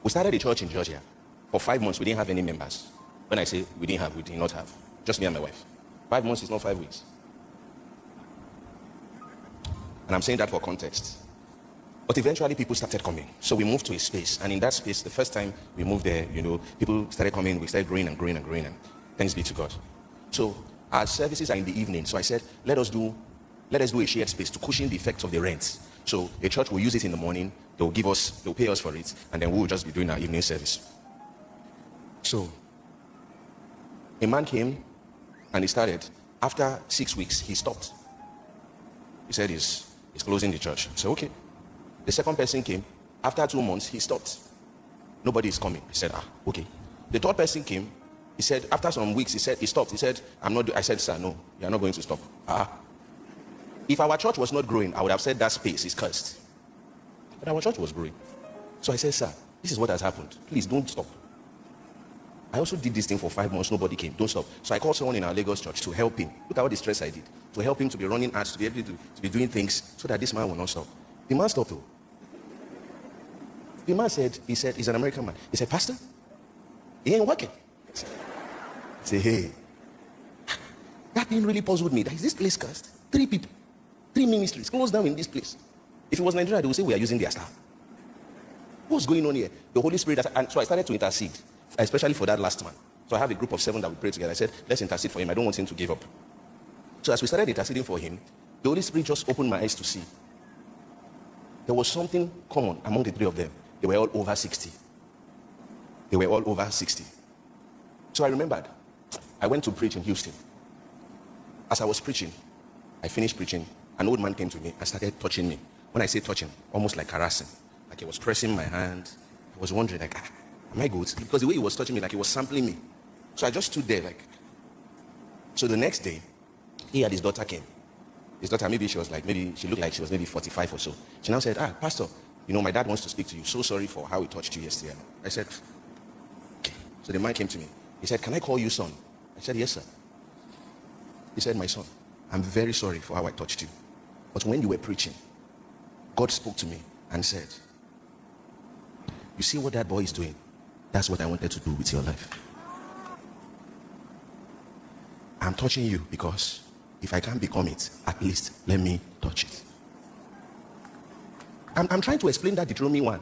We started a church in Georgia. For 5 months, we didn't have any members. When I say we did not have. Just me and my wife. 5 months is not 5 weeks. And I'm saying that for context. But eventually people started coming. So we moved to a space. And in that space, the first time we moved there, people started coming. We started growing and growing and growing. And thanks be to God. So our services are in the evening. So I said, let us do a shared space to cushion the effects of the rent. So a church will use it in the morning. They'll pay us for it. And then we'll just be doing our evening service. So a man came and he started. After 6 weeks, he stopped. He said he's closing the church. I said, okay. The second person came. After 2 months, he stopped. Nobody is coming. I said, okay. The third person came. He said, after some weeks, he stopped. He said, I said, sir, no, you're not going to stop. If our church was not growing, I would have said that space is cursed. But our church was growing. So I said, sir, this is what has happened. Please don't stop. I also did this thing for 5 months. Nobody came. Don't stop. So I called someone in our Lagos church to help him. Look at all the stress I did. To help him to be running ads, to be able to be doing things so that this man will not stop. The man stopped though. The man said, he's an American man. He said, Pastor, he ain't working. I said, hey, that thing really puzzled me. Is this place cursed? 3 people, 3 ministries closed down in this place. If it was Nigeria, they would say we are using their staff. What's going on here? The Holy Spirit, and so I started to intercede, especially for that last man. So I have a group of 7 that we pray together. I said, let's intercede for him. I don't want him to give up. So as we started interceding for him, the Holy Spirit just opened my eyes to see. There was something common among the 3 of them. They were all over 60. They were all over 60. So I remembered, I went to preach in Houston. As I was preaching, I finished preaching. An old man came to me and started touching me. When I say touching, almost like harassing. Like he was pressing my hand. I was wondering, like, am I good? Because the way he was touching me, like he was sampling me. So I just stood there, like. So the next day, he and his daughter came. His daughter, she looked like she was maybe 45 or so. She now said, Pastor, my dad wants to speak to you. So sorry for how he touched you yesterday. I said, okay. So the man came to me. He said, can I call you son? I said, yes, sir. He said, my son, I'm very sorry for how I touched you. But when you were preaching, God spoke to me and said, you see what that boy is doing? That's what I wanted to do with your life. I'm touching you because if I can't become it, at least let me touch it. I'm trying to explain that Deuteronomy 1,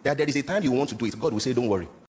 that there is a time you want to do it. God will say, don't worry.